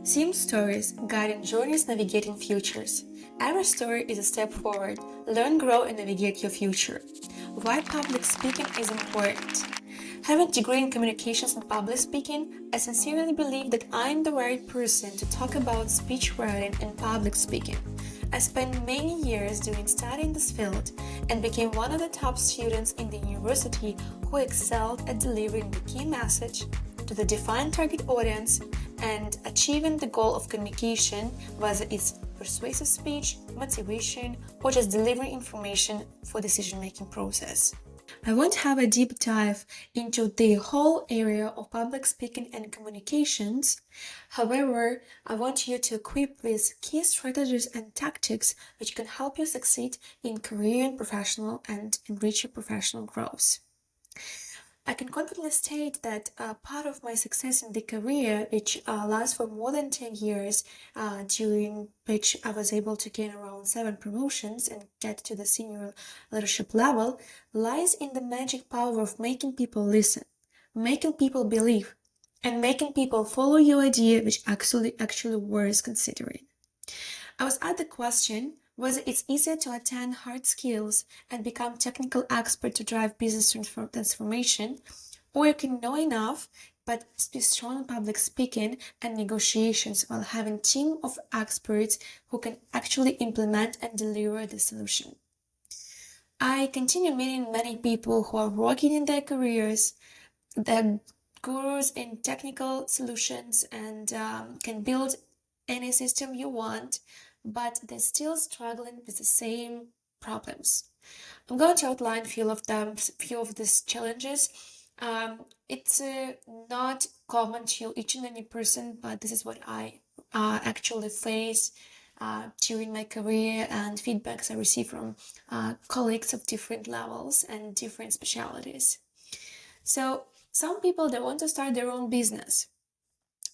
Sim stories, guiding journeys, navigating futures. Every story is a step forward. Learn, grow, and navigate your future. Why public speaking is important. Having a degree in communications and public speaking, I sincerely believe that I am the right person to talk about speech writing and public speaking. I spent many years doing study in this field and became one of the top students in the university who excelled at delivering the key message to the defined target audience and achieving the goal of communication, whether it's persuasive speech, motivation, or just delivering information for decision-making process. I won't have a deep dive into the whole area of public speaking and communications. However, I want you to equip with key strategies and tactics which can help you succeed in career and professional and enrich your professional growth. I can confidently state that part of my success in the career, which lasts for more than 10 years, during which I was able to gain around 7 promotions and get to the senior leadership level, lies in the magic power of making people listen, making people believe, and making people follow your idea, which actually worth considering. I was asked the question whether it's easier to attain hard skills and become technical expert to drive business transformation, or you can know enough but be strong in public speaking and negotiations while having a team of experts who can actually implement and deliver the solution. I continue meeting many people who are working in their careers, they're gurus in technical solutions and can build any system you want, but they're still struggling with the same problems. I'm going to outline a few of them, few of these challenges. It's not common to each and any person, but this is what I actually face during my career and feedbacks I receive from colleagues of different levels and different specialities. So some people, they want to start their own business.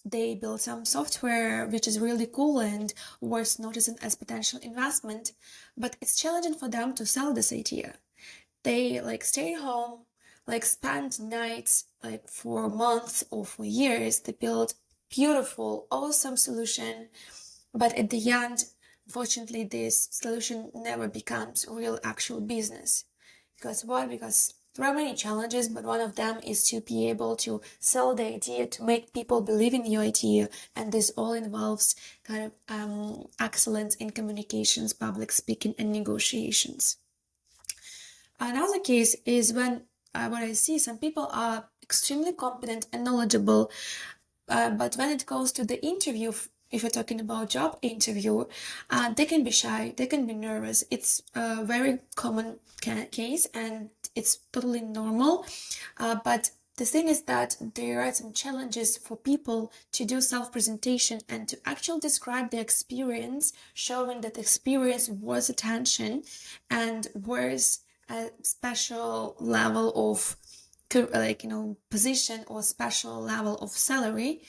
They build some software which is really cool and worth noticing as potential investment, but it's challenging for them to sell this idea. They stay home, spend nights for months or for years. They build beautiful, awesome solution, but at the end, unfortunately, this solution never becomes real actual business. Because why? Because there are many challenges, but one of them is to be able to sell the idea, to make people believe in your idea, and this all involves kind of excellence in communications, public speaking, and negotiations. Another case is when what I see, some people are extremely competent and knowledgeable, but when it goes to the interview, if you're talking about job interview, they can be shy, they can be nervous. It's a very common case and it's totally normal. But the thing is that there are some challenges for people to do self-presentation and to actually describe their experience, showing that the experience was attention and was a special level of position or special level of salary.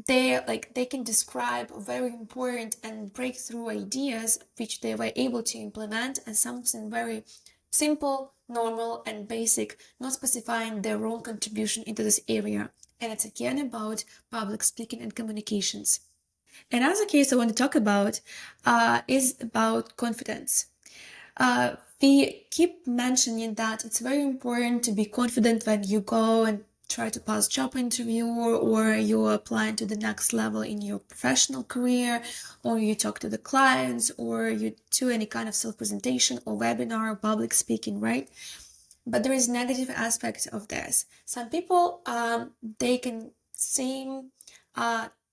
They can describe very important and breakthrough ideas which they were able to implement as something very simple, normal, and basic, not specifying their own contribution into this area. And it's again about public speaking and communications. Another case I want to talk about is about confidence. We keep mentioning that it's very important to be confident when you go and try to pass job interview, or you're applying to the next level in your professional career, or you talk to the clients, or you do any kind of self-presentation or webinar or public speaking, right? But there is negative aspect of this. Some people, they can seem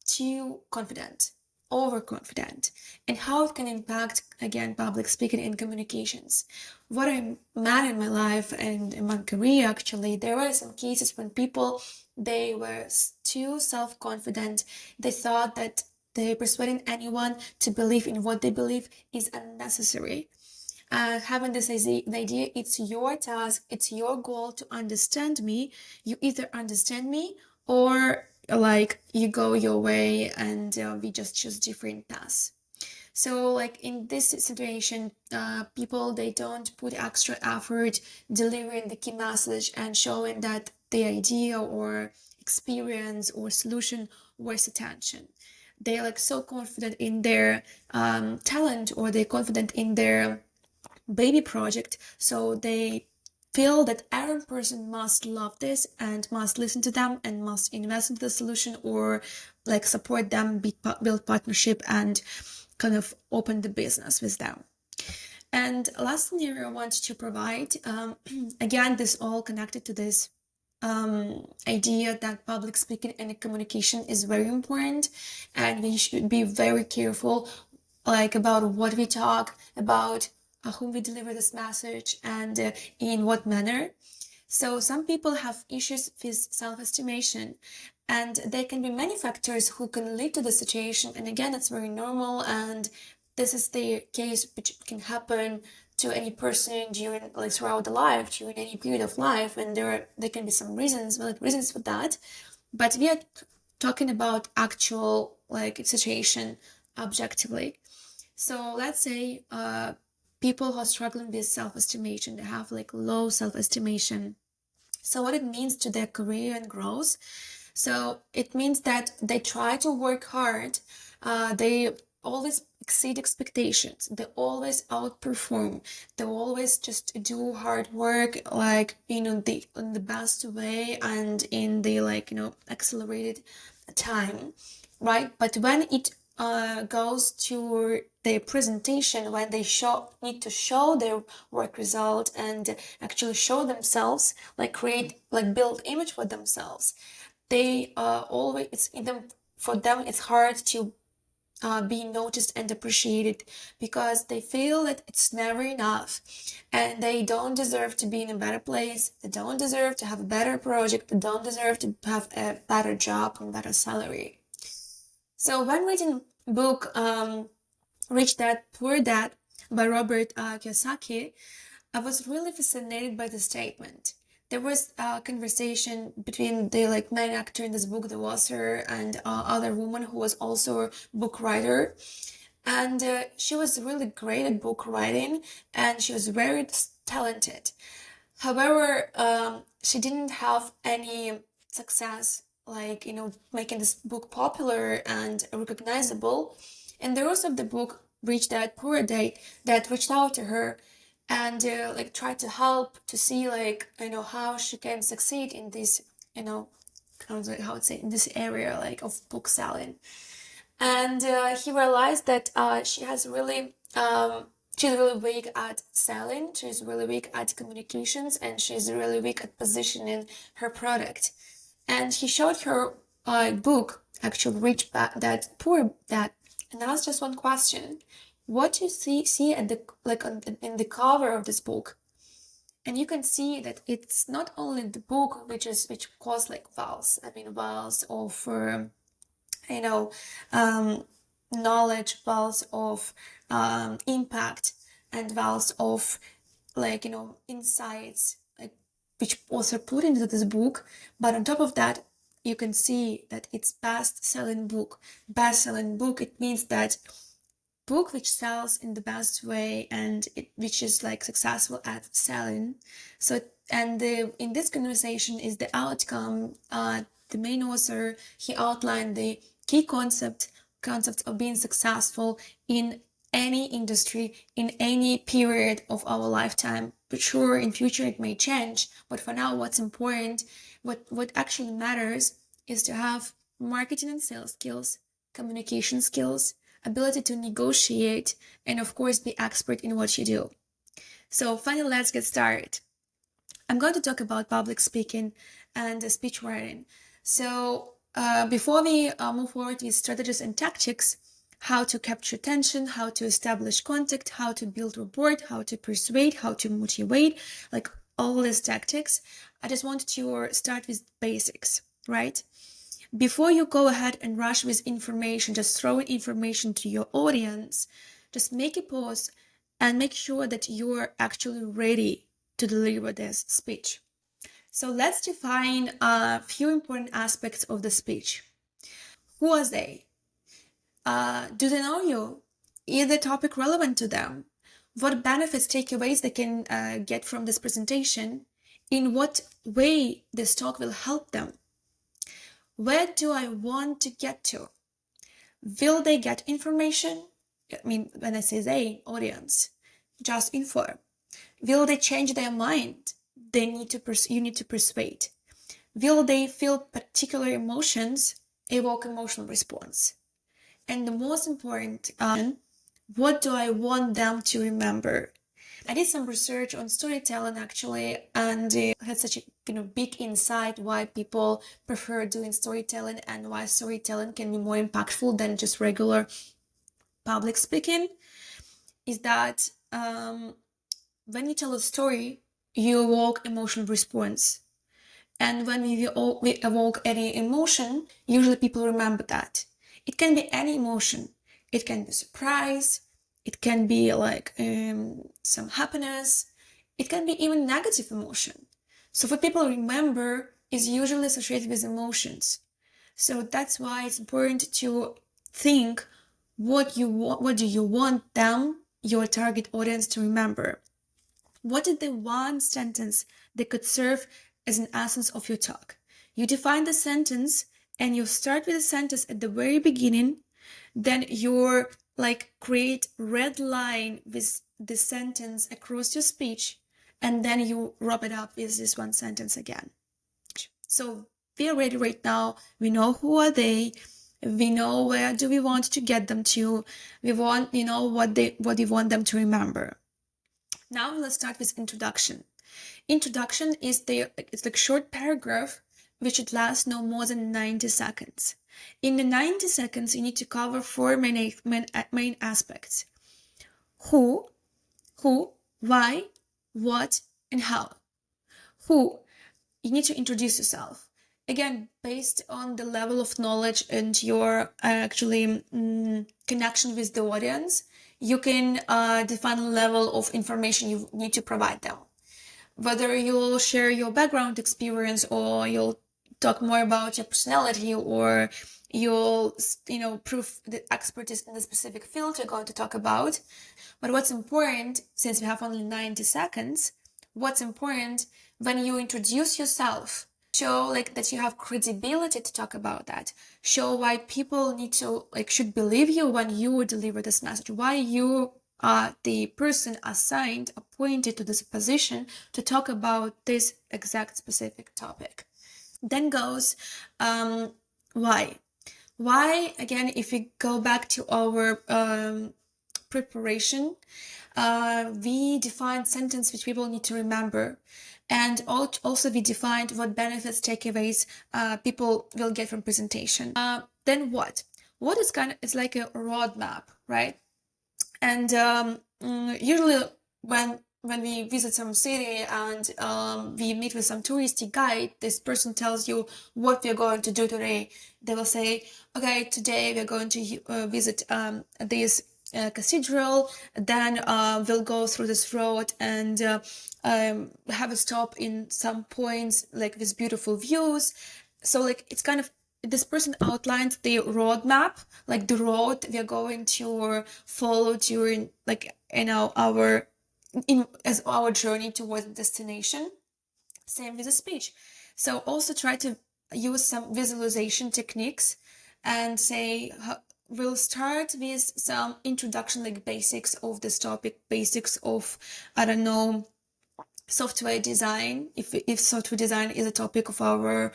too confident, overconfident, and how it can impact, again, public speaking and communications. What I met in my life and in my career, actually, there were some cases when people, they were too self-confident. They thought that they persuading anyone to believe in what they believe is unnecessary. Having this idea, it's your task, it's your goal to understand me. You either understand me or you go your way and we just choose different paths. So in this situation, people, they don't put extra effort delivering the key message and showing that the idea or experience or solution worth attention. they're like so confident in their talent, or they're confident in their baby project, so they feel that every person must love this and must listen to them and must invest into the solution, or like support them, build partnership, and kind of open the business with them. And last scenario I want to provide, again, this all connected to this idea that public speaking and communication is very important, and we should be very careful like about what we talk about, whom we deliver this message, and in what manner. So some people have issues with self-estimation, and there can be many factors who can lead to the situation. And again, it's very normal, and this is the case which can happen to any person during, like, throughout the life, during any period of life, and there can be some reasons, valid reasons for that. But we are talking about actual like situation objectively. So let's say people who are struggling with self-estimation, they have like low self-estimation. So what it means to their career and growth. So it means that they try to work hard. They always exceed expectations. They always outperform. They always just do hard work, like, in the best way and in the, like, accelerated time, right? But when it goes to their presentation, when they need to show their work result and actually show themselves, like build image for themselves, they always for them it's hard to be noticed and appreciated, because they feel that it's never enough and they don't deserve to be in a better place, they don't deserve to have a better project, they don't deserve to have a better job and better salary. So when reading book Rich Dad, Poor Dad by Robert Kiyosaki, I was really fascinated by the statement. There was a conversation between the main actor in this book, the author, and other woman who was also a book writer. And she was really great at book writing, and she was very talented. However, she didn't have any success, making this book popular and recognizable. And the author of the book, Rich Dad Poor Dad, that reached out to her and tried to help to see how she can succeed in this, how to say, in this area of book selling. And he realized that she's really weak at selling, she's really weak at communications, and she's really weak at positioning her product. And he showed her a book, actually, Rich Dad Poor Dad, and asked just one question: what do you see at the in the cover of this book? And you can see that it's not only the book which costs wealth of knowledge, wealth of impact, and wealth of insights, which also put into this book. But on top of that, you can see that it's best-selling book. Best-selling book, it means that book which sells in the best way, and which is successful at selling. So, and in this conversation is the outcome. The main author, he outlined the key concepts of being successful in any industry, in any period of our lifetime. But sure, in future it may change, but for now, what's important, what actually matters, is to have marketing and sales skills, communication skills, ability to negotiate, and of course be expert in what you do. So finally, let's get started. I'm going to talk about public speaking and speech writing. So before we move forward with strategies and tactics, how to capture attention, how to establish contact, how to build rapport, how to persuade, how to motivate, all these tactics, I just want to start with basics, right? Before you go ahead and rush with information, just throwing information to your audience, just make a pause and make sure that you're actually ready to deliver this speech. So let's define a few important aspects of the speech. Who are they? Do they know you? Is the topic relevant to them? What benefits, takeaways they can get from this presentation? In what way this talk will help them? Where do I want to get to? Will they get information? I mean, when I say they, audience, just inform. Will they change their mind? You need to persuade. Will they feel particular emotions? Evoke emotional response. And the most important, what do I want them to remember? I did some research on storytelling actually, and had such a big insight why people prefer doing storytelling and why storytelling can be more impactful than just regular public speaking. Is that when you tell a story, you evoke emotional response. And when we evoke any emotion, usually people remember that. It can be any emotion. It can be surprise. It can be like some happiness. It can be even negative emotion. So what people remember is usually associated with emotions. So that's why it's important to think what do you want them, your target audience, to remember. What is the one sentence that could serve as an essence of your talk? You define the sentence and you start with the sentence at the very beginning, then you create red line with the sentence across your speech, and then you wrap it up with this one sentence again. So we are ready right now. We know who are they. We know where do we want to get them to. We know what we want them to remember. Now let's start with introduction. Introduction is it's like short paragraph which should last no more than 90 seconds. In the 90 seconds, you need to cover four main aspects. Who, why, what, and how. Who, you need to introduce yourself. Again, based on the level of knowledge and your actually connection with the audience, you can define the level of information you need to provide them. Whether you'll share your background experience or you'll talk more about your personality or you'll, prove the expertise in the specific field you're going to talk about. But what's important, since we have only 90 seconds, what's important when you introduce yourself, show that you have credibility to talk about that. Show why people should believe you when you deliver this message, why you are the person assigned, appointed to this position to talk about this exact specific topic. Then goes why. Why, again, if we go back to our preparation, we defined sentence which people need to remember, and also we defined what benefits, takeaways people will get from presentation. Then what is it's like a roadmap, right? And usually when we visit some city and we meet with some touristy guide, this person tells you what we're going to do today. They will say, okay, today we're going to visit this cathedral, then we'll go through this road and have a stop in some points with beautiful views. So it's kind of, this person outlined the roadmap, the road we are going to follow during as our journey towards the destination. Same with the speech. So also try to use some visualization techniques and say, we'll start with some introduction, basics of this topic, basics of, software design. If software design is a topic of our,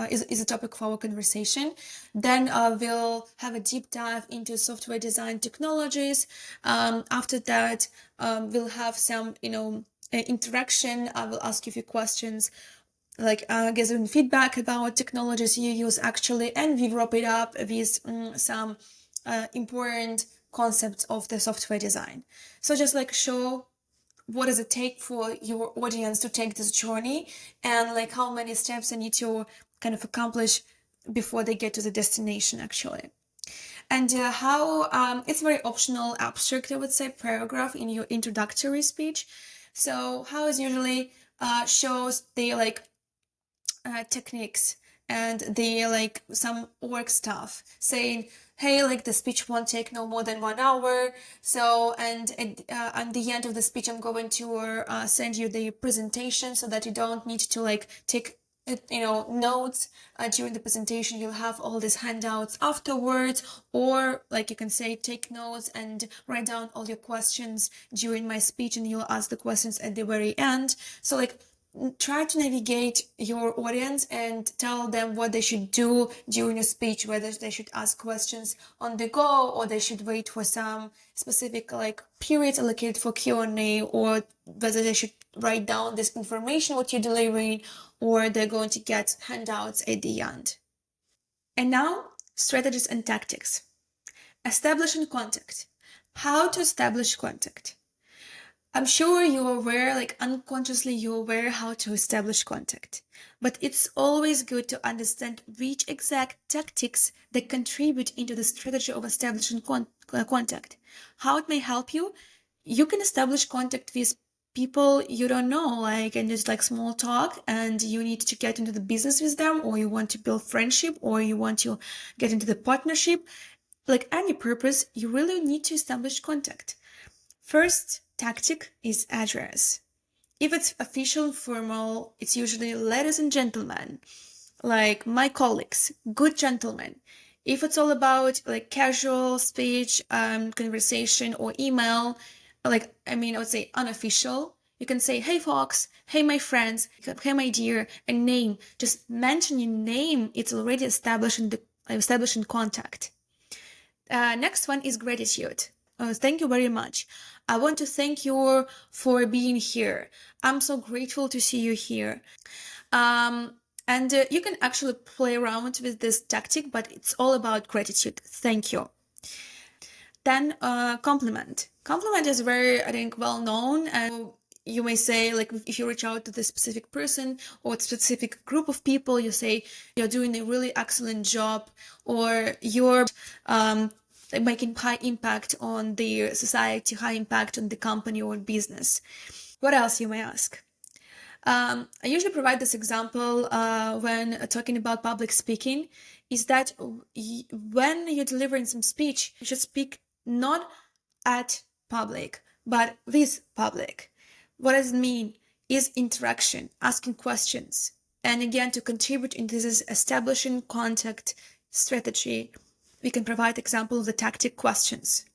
is a topic of our conversation. Then we'll have a deep dive into software design technologies. After that, we'll have some, interaction. I will ask you a few questions, gathering feedback about technologies you use actually, and we wrap it up with some important concepts of the software design. So just show what does it take for your audience to take this journey, and how many steps they need to kind of accomplish before they get to the destination actually. And how it's very optional, abstract, I would say, paragraph in your introductory speech. So how is usually shows the techniques and the some work stuff, saying, hey, the speech won't take no more than 1 hour. So, and at the end of the speech, I'm going to send you the presentation so that you don't need to take notes during the presentation. You'll have all these handouts afterwards, or like you can say, take notes and write down all your questions during my speech, and you'll ask the questions at the very end. So like try to navigate your audience and tell them what they should do during your speech, whether they should ask questions on the go or they should wait for some specific like periods allocated for Q&A, or whether they should write down this information what you're delivering, or they're going to get handouts at the end. And now, strategies and tactics. Establishing contact. How to establish contact. I'm sure you're aware, like unconsciously you're aware how to establish contact. But it's always good to understand which exact tactics that contribute into the strategy of establishing contact. How it may help you. You can establish contact with people you don't know, like, and it's like small talk, and you need to get into the business with them, or you want to build friendship, or you want to get into the partnership. Like any purpose, you really need to establish contact. First tactic is address. If it's official and formal, it's usually ladies and gentlemen, like my colleagues, good gentlemen. If it's all about like casual speech, conversation or email, I would say unofficial, you can say, hey folks, hey my friends, hey my dear, a name. Just mention your name. It's already establishing contact. Next one is gratitude. Thank you very much. I want to thank you for being here. I'm so grateful to see you here. And you can actually play around with this tactic, but it's all about gratitude. Thank you. Then compliment. Compliment is very, I think, well known, and you may say, like, if you reach out to the specific person or a specific group of people, you say you're doing a really excellent job, or you're making high impact on the society, high impact on the company or business. What else, you may ask? I usually provide this example when talking about public speaking, is that when you're delivering some speech, you should speak not at public, but with public. What does it mean? Is interaction, asking questions. And again, to contribute in this establishing contact strategy, we can provide example of the tactic questions.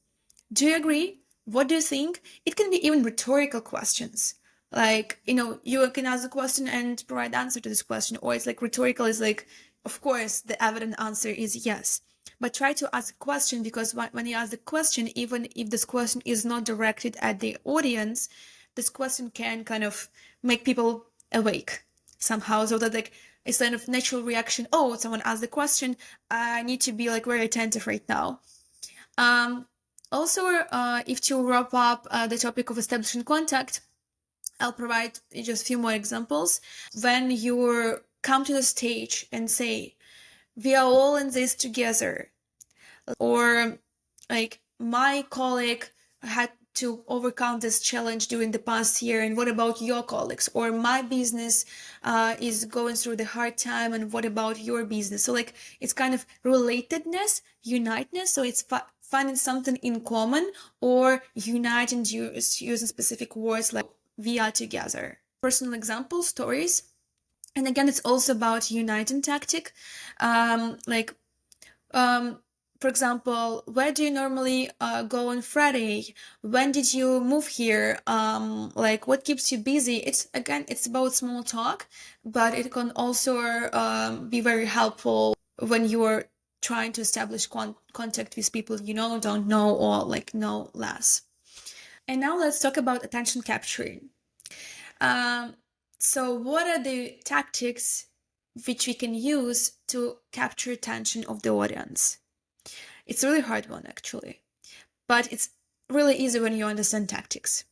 Do you agree? What do you think? It can be even rhetorical questions. Like, you can ask a question and provide answer to this question, or it's like rhetorical is like, of course, the evident answer is yes. But try to ask a question, because when you ask the question, even if this question is not directed at the audience, this question can kind of make people awake somehow, so that like it's kind of natural reaction. Oh, someone asked the question. I need to be like very attentive right now. Also, if to wrap up the topic of establishing contact, I'll provide just a few more examples. When you come to the stage and say, we are all in this together, or like my colleague had to overcome this challenge during the past year, and what about your colleagues? Or my business is going through the hard time, and what about your business? So like it's kind of relatedness, uniteness. So it's finding something in common, or uniting using specific words like we are together. Personal examples, stories. And again, it's also about uniting tactic. For example, where do you normally go on Friday? When did you move here? Like what keeps you busy? It's about small talk, but it can also be very helpful when you're trying to establish contact with people don't know, or like know less. And now let's talk about attention capturing. So what are the tactics which we can use to capture attention of the audience? It's a really hard one, actually, but it's really easy when you understand tactics.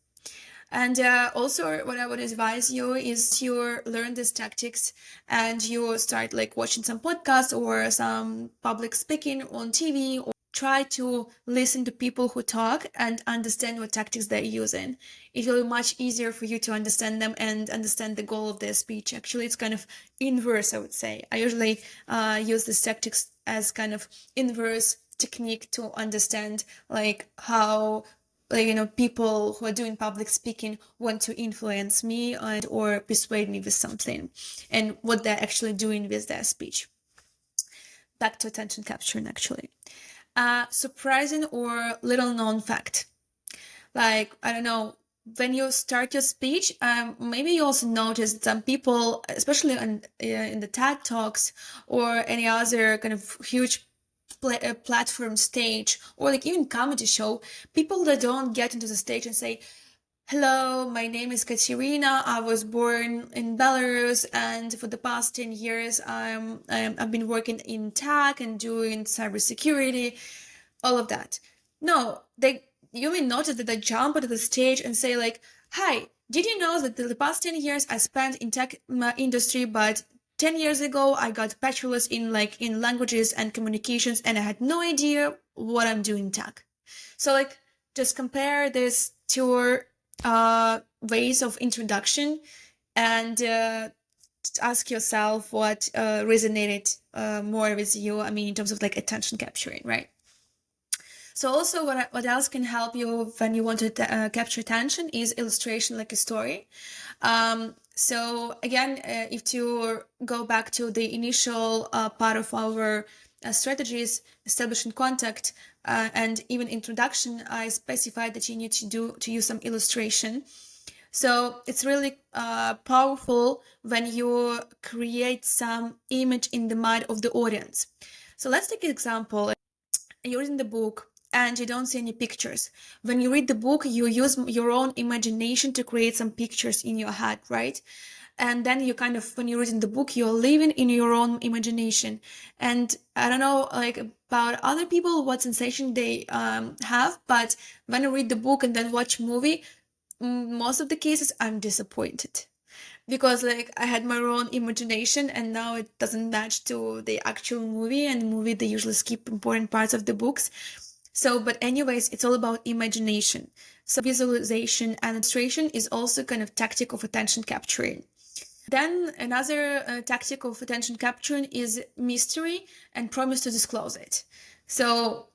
And also what I would advise you is you learn these tactics and you start like watching some podcasts or some public speaking on TV, or try to listen to people who talk and understand what tactics they're using. It will be much easier for you to understand them and understand the goal of their speech. Actually, it's kind of inverse, I would say. I usually use these tactics as kind of inverse technique to understand like how people who are doing public speaking want to influence me or persuade me with something, and what they're actually doing with their speech. Back to attention capturing, actually. Surprising or little known fact. Like, I don't know, when you start your speech, maybe you also noticed some people, especially in the TED Talks or any other kind of huge platform stage, or like even comedy show, people that don't get into the stage and say, "Hello, my name is Katerina. I was born in Belarus, and for the past 10 years, I've been working in tech and doing cybersecurity," all of that. No, you may notice that they jump onto the stage and say like, "Hi, did you know that the past 10 years I spent in tech industry, but 10 years ago I got bachelor's in languages and communications, and I had no idea what I'm doing in tech." So like, just compare this to ways of introduction, and ask yourself what resonated more with you. I mean, in terms of like attention capturing, right? So also what else can help you when you want to capture attention is illustration, like a story. So again, if you go back to the initial part of our strategies, establishing contact and even introduction, I specified that you need to use some illustration. So it's really powerful when you create some image in the mind of the audience. So let's take an example. You're reading the book and you don't see any pictures. When you read the book, you use your own imagination to create some pictures in your head, right? And then you kind of, when you're reading the book, you're living in your own imagination. And I don't know, like, about other people, what sensation they have, but when I read the book and then watch movie, most of the cases I'm disappointed, because like I had my own imagination and now it doesn't match to the actual movie, and movie they usually skip important parts of the books. So, but anyways, it's all about imagination. So visualization and illustration is also kind of tactic of attention capturing. Then another tactic of attention capturing is mystery and promise to disclose it. So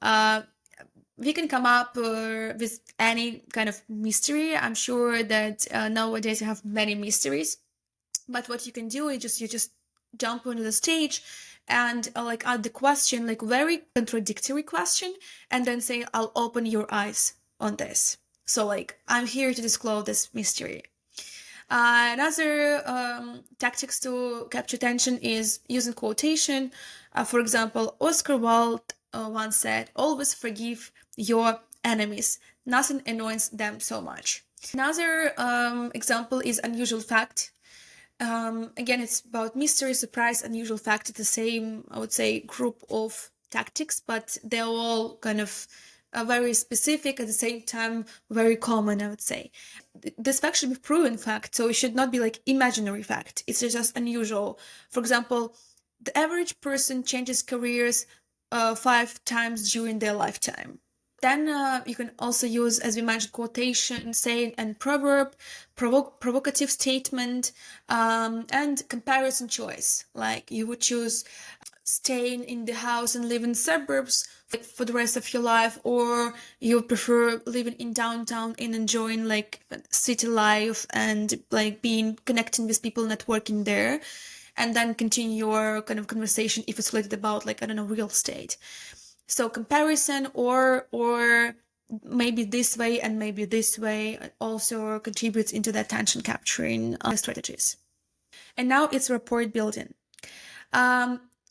we can come up with any kind of mystery. I'm sure that nowadays you have many mysteries, but what you can do is you just jump onto the stage and like add the question, like very contradictory question, and then say, "I'll open your eyes on this." So like, I'm here to disclose this mystery. Another tactics to capture attention is using quotation. For example, Oscar Wilde once said, "Always forgive your enemies. Nothing annoys them so much." Another example is unusual fact. Again, it's about mystery, surprise, unusual fact. It's the same, I would say, group of tactics, but they're all kind of very specific, at the same time very common, I would say. This fact should be proven fact, so it should not be like imaginary fact. It's just unusual. For example, the average person changes careers 5 times during their lifetime. Then you can also use, as we mentioned, quotation, saying, and proverb, provocative statement, and comparison choice. Like you would choose staying in the house and live in suburbs like for the rest of your life, or you prefer living in downtown and enjoying like city life and like connecting with people, networking there, and then continue your kind of conversation if it's related about, like, I don't know, real estate. So comparison, or maybe this way and maybe this way also contributes into the attention capturing strategies. And now it's rapport building.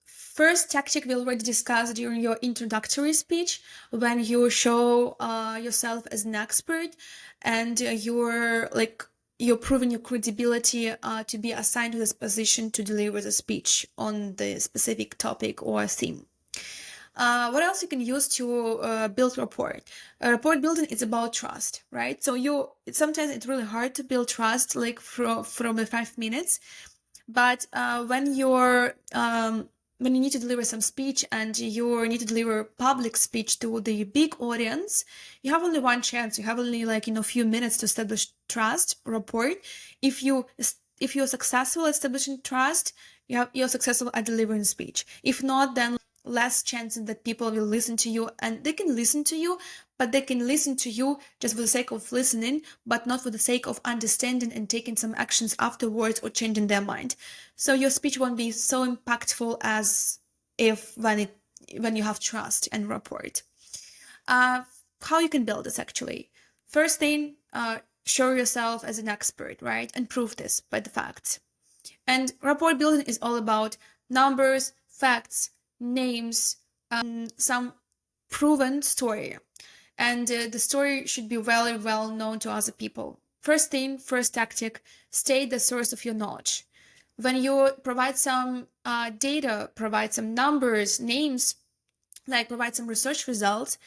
First tactic we already discussed during your introductory speech, when you show yourself as an expert and you're proving your credibility to be assigned to this position to deliver the speech on the specific topic or theme. What else you can use to build rapport? Rapport building is about trust, right? So sometimes it's really hard to build trust like from the 5 minutes, but when you need to deliver some speech and you need to deliver public speech to the big audience, you have only one chance. You have only a few minutes to establish trust, rapport. If you're successful at establishing trust, you're successful at delivering speech. If not, then less chances that people will listen to you, and they can listen to you, but they can listen to you just for the sake of listening, but not for the sake of understanding and taking some actions afterwards or changing their mind. So your speech won't be so impactful as if when you have trust and rapport. How you can build this actually? First thing, show yourself as an expert, right? And prove this by the facts. And rapport building is all about numbers, facts, names, some proven story. And the story should be very well known to other people. First thing, first tactic, state the source of your knowledge. When you provide some data, provide some numbers, names, like provide some research results,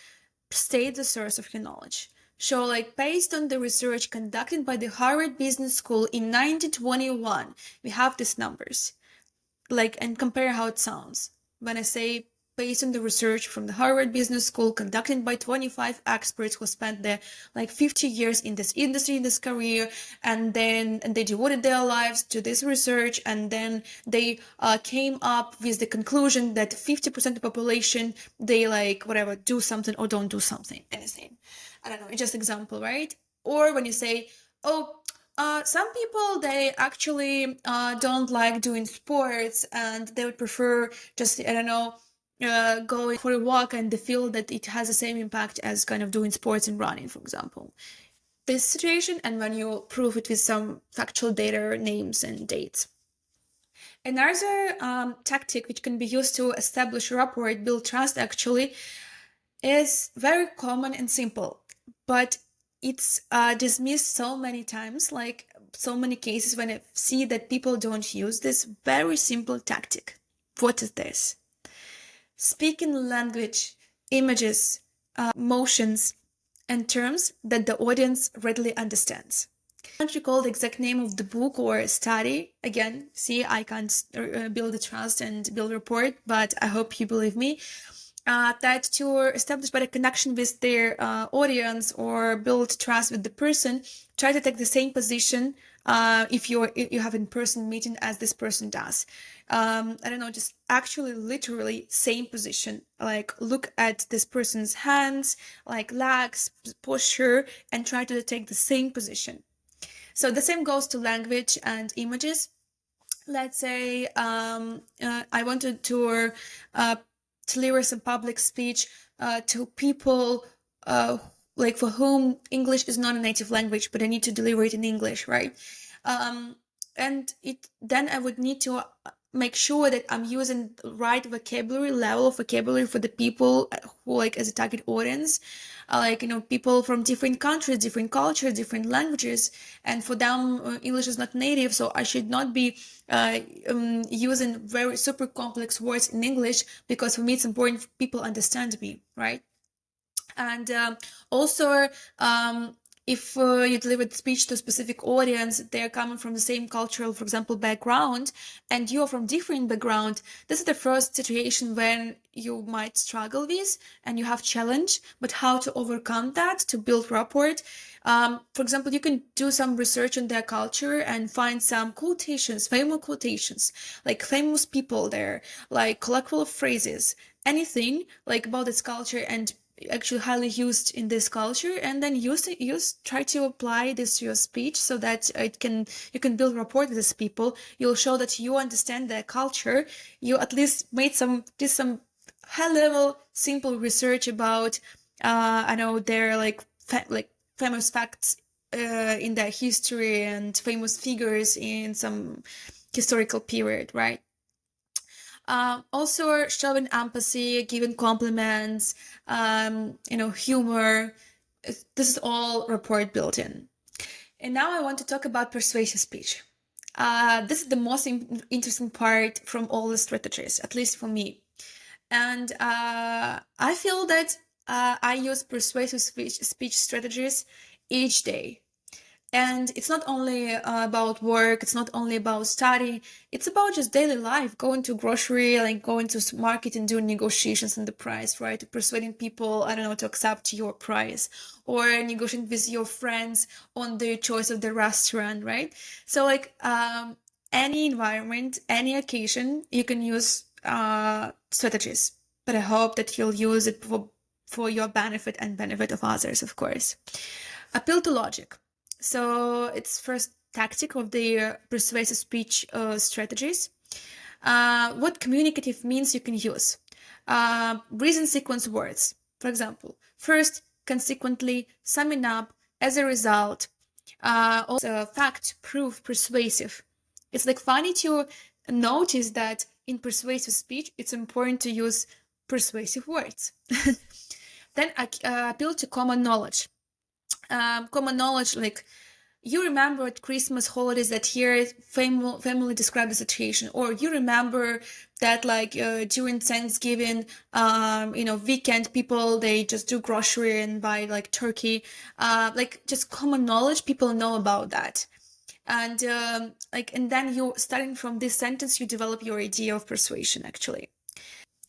state the source of your knowledge. Show like based on the research conducted by the Harvard Business School in 1921, we have these numbers. Like, and compare how it sounds. When I say based on the research from the Harvard Business School conducted by 25 experts who spent their like 50 years in this industry, in this career, and they devoted their lives to this research, and then they came up with the conclusion that 50% of the population, they like whatever, do something or don't do something, anything. I don't know, it's just example, right? Or when you say, oh, some people, they actually don't like doing sports, and they would prefer just, I don't know, going for a walk, and they feel that it has the same impact as kind of doing sports and running, for example. This situation, and when you prove it with some factual data, names, and dates. Another tactic which can be used to establish rapport, build trust actually, is very common and simple, but it's dismissed so many times, like so many cases when I see that people don't use this very simple tactic. What is this? Speaking language, images, motions, and terms that the audience readily understands. I can't recall the exact name of the book or study. Again, see, I can't build a trust and build rapport, but I hope you believe me. That to establish better connection with their audience or build trust with the person, try to take the same position if you have in-person meeting as this person does. I don't know, just actually literally same position. Like look at this person's hands, like legs, posture, and try to take the same position. So the same goes to language and images. Let's say I wanted to deliver some public speech to people like for whom English is not a native language, but I need to deliver it in English, right? And then I would need to make sure that I'm using the right vocabulary, level of vocabulary for the people who like as a target audience, like people from different countries, different cultures, different languages, and for them English is not native, so I should not be using very super complex words in English, because for me it's important people understand me, right? And also if you deliver the speech to a specific audience, they're coming from the same cultural, for example, background, and you're from different background, this is the first situation when you might struggle with and you have challenge, but how to overcome that to build rapport. For example, you can do some research on their culture and find some quotations, famous quotations, like famous people there, like colloquial phrases, anything like about this culture and actually highly used in this culture, and then try to apply this to your speech so that you can build rapport with these people. You'll show that you understand their culture. You at least did some high level simple research about I know their like famous facts in their history and famous figures in some historical period, right? Also showing empathy, giving compliments, humor. This is all rapport building. And now I want to talk about persuasive speech. This is the most interesting part from all the strategies, at least for me. And I feel that I use persuasive speech strategies each day. And it's not only about work, it's not only about study, it's about just daily life, going to grocery, like going to market and doing negotiations on the price, right? Persuading people, I don't know, to accept your price, or negotiating with your friends on the choice of the restaurant, right? So like any environment, any occasion, you can use strategies. but I hope that you'll use it for your benefit and benefit of others, of course. Appeal to logic. So it's first tactic of the persuasive speech strategies. What communicative means you can use? Reason sequence words. For example, first, consequently, summing up, as a result, also fact, proof, persuasive. It's like funny to notice that in persuasive speech, it's important to use persuasive words. Then appeal to common knowledge. Common knowledge, like you remember at Christmas holidays that year, family described the situation, or you remember that like during Thanksgiving, weekend, people, they just do grocery and buy like turkey, like just common knowledge, people know about that. And and then you, starting from this sentence, you develop your idea of persuasion actually.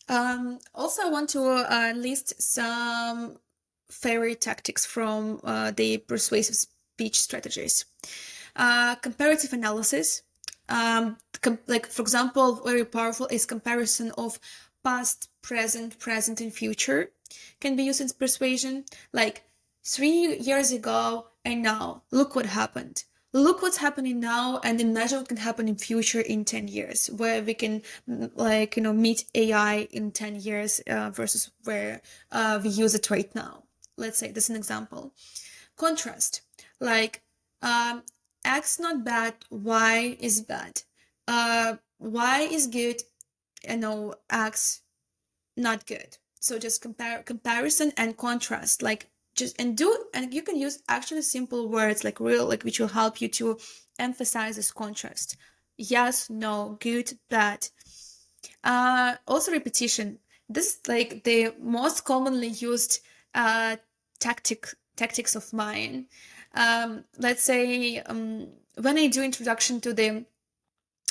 Also, I want to list some favorite tactics from the persuasive speech strategies. Comparative analysis. Like, for example, very powerful is comparison of past, present, and future. Can be used in persuasion. Like 3 years ago and now, look what happened. Look what's happening now, and imagine what can happen in future in 10 years, where we can meet AI in 10 years versus where we use it right now. Let's say this is an example. Contrast, like X not bad, Y is bad. Y is good, X not good. So just comparison and contrast, like and you can use actually simple words like real, like which will help you to emphasize this contrast. Yes, no, good, bad. Also repetition. This is like the most commonly used tactics of mine. Let's say when I do introduction to the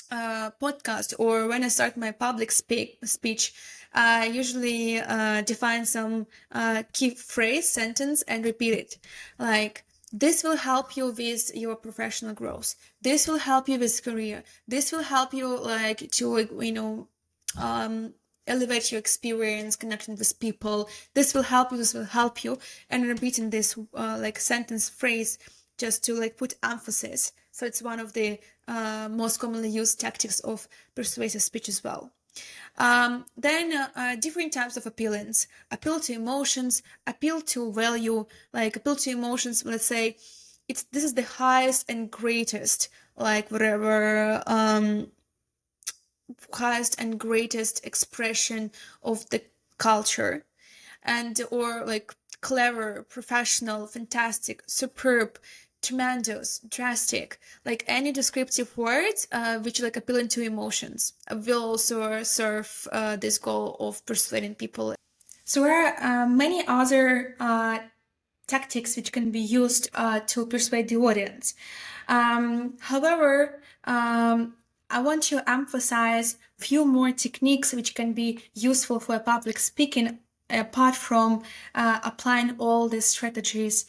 podcast, or when I start my public speech, I usually define some key phrase, sentence, and repeat it. Like, this will help you with your professional growth. This will help you with career. This will help you like to elevate your experience, connecting with people. This will help you. This will help you. And repeating this like sentence, phrase, just to like put emphasis. So it's one of the most commonly used tactics of persuasive speech as well. Then different types of appealance. Appeal to emotions, appeal to value, like appeal to emotions, let's say this is the highest and greatest, like whatever highest and greatest expression of the culture, and or like clever, professional, fantastic, superb, tremendous, drastic, like any descriptive words which like appealing to emotions will also serve this goal of persuading people. So there are many other tactics which can be used to persuade the audience. However, I want to emphasize few more techniques which can be useful for public speaking, apart from applying all these strategies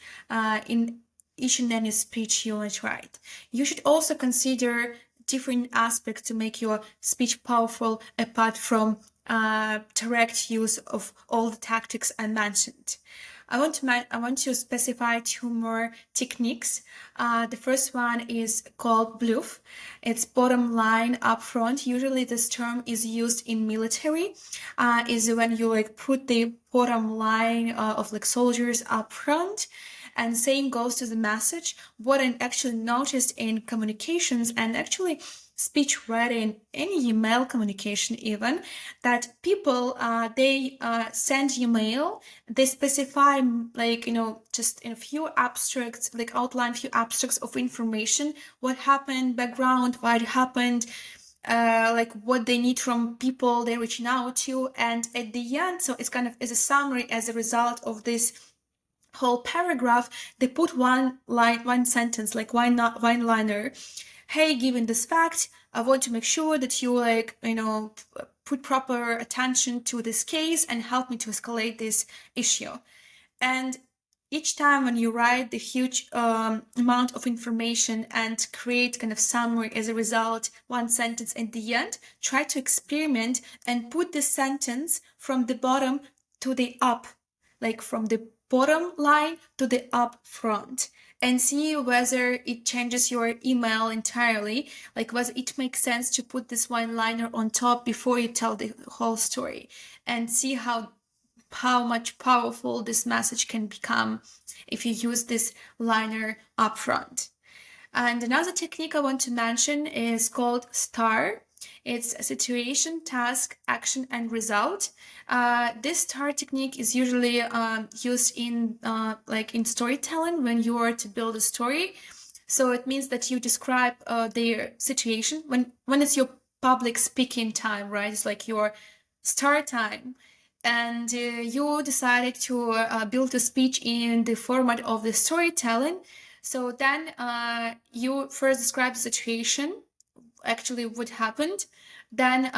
in each and any speech you want to write. You should also consider different aspects to make your speech powerful, apart from direct use of all the tactics I mentioned. I want to specify two more techniques. The first one is called bluff. It's bottom line up front. Usually this term is used in military, is when you like put the bottom line of like soldiers up front, and saying goes to the message. What I actually noticed in communications and actually speech writing, any email communication even, that people they send email, they specify like just in a few abstracts, like outline few abstracts of information, what happened, background, why it happened, like what they need from people they're reaching out to, and at the end, so it's kind of as a summary, as a result of this whole paragraph, they put one sentence, like one liner. Hey, given this fact, I want to make sure that you put proper attention to this case and help me to escalate this issue. And each time when you write the huge amount of information and create kind of summary as a result, one sentence at the end, try to experiment and put this sentence from the bottom to the up, like from the bottom line to the up front, and see whether it changes your email entirely, like whether it makes sense to put this one liner on top before you tell the whole story, and see how much powerful this message can become if you use this liner up front. And another technique I want to mention is called STAR. It's a situation, task, action, and result. This STAR technique is usually used in in storytelling when you are to build a story. So it means that you describe the situation when it's your public speaking time, right? It's like your STAR time, and you decided to build a speech in the format of the storytelling. So then you first describe the situation, actually what happened, then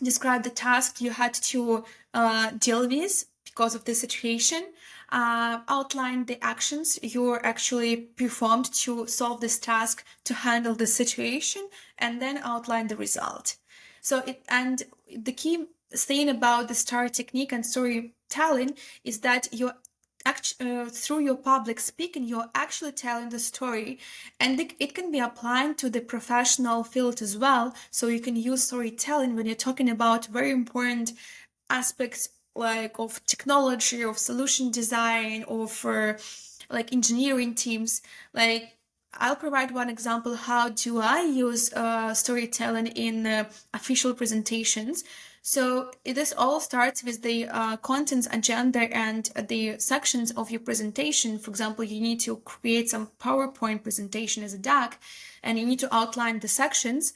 describe the task you had to deal with because of the situation, outline the actions you actually performed to solve this task, to handle the situation, and then outline the result. So the key thing about the STAR technique and storytelling is that through your public speaking, you're actually telling the story, and it can be applied to the professional field as well. So you can use storytelling when you're talking about very important aspects like of technology, of solution design, or for like engineering teams. Like I'll provide one example. How do I use storytelling in official presentations? So this all starts with the contents agenda and the sections of your presentation. For example, you need to create some PowerPoint presentation as a deck, and you need to outline the sections.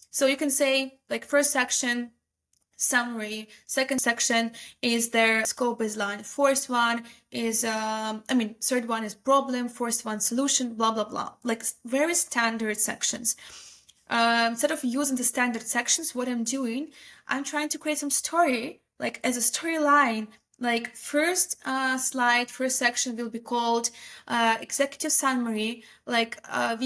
So you can say like first section, summary, second section is their scope baseline, fourth one is third one is problem, fourth one solution, blah blah blah, like very standard sections. Instead of using the standard sections, what I'm doing, I'm trying to create some story, like as a storyline. Like first slide, first section will be called executive summary, like how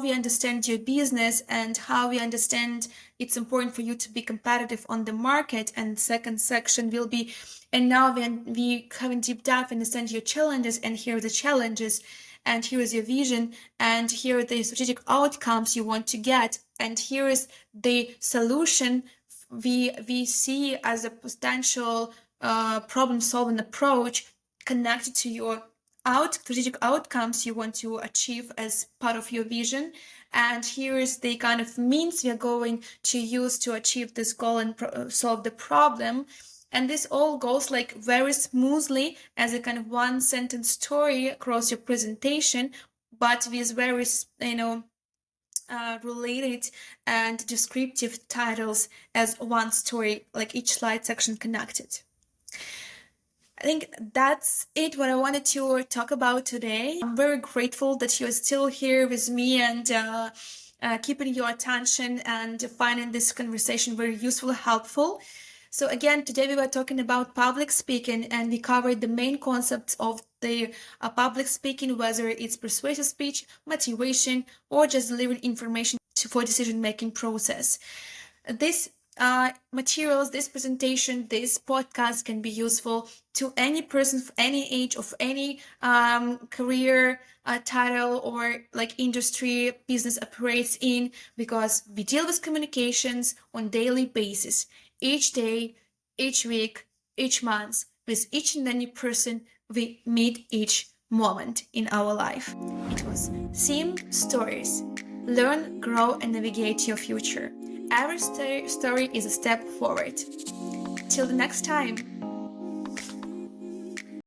we understand your business and how we understand it's important for you to be competitive on the market. And second section will be, and now we have a deep dive, understand your challenges, and here are the challenges, and here is your vision, and here are the strategic outcomes you want to get, and here is the solution we see as a potential problem-solving approach connected to your strategic outcomes you want to achieve as part of your vision. And here is the kind of means we are going to use to achieve this goal and solve the problem. And this all goes like very smoothly as a kind of one sentence story across your presentation, but with very, related and descriptive titles as one story, like each slide section connected. I think that's it what I wanted to talk about today. I'm very grateful that you're still here with me and keeping your attention and finding this conversation very useful, helpful. So again, today we were talking about public speaking, and we covered the main concepts of the public speaking, whether it's persuasive speech, motivation, or just delivering information for decision-making process. This materials, this presentation, this podcast can be useful to any person of any age, of any career title or like industry business operates in, because we deal with communications on daily basis, each day, each week, each month, with each and any person we meet each moment in our life. It was Theme Stories. Learn, grow, and navigate your future. Every story is a step forward. Till the next time.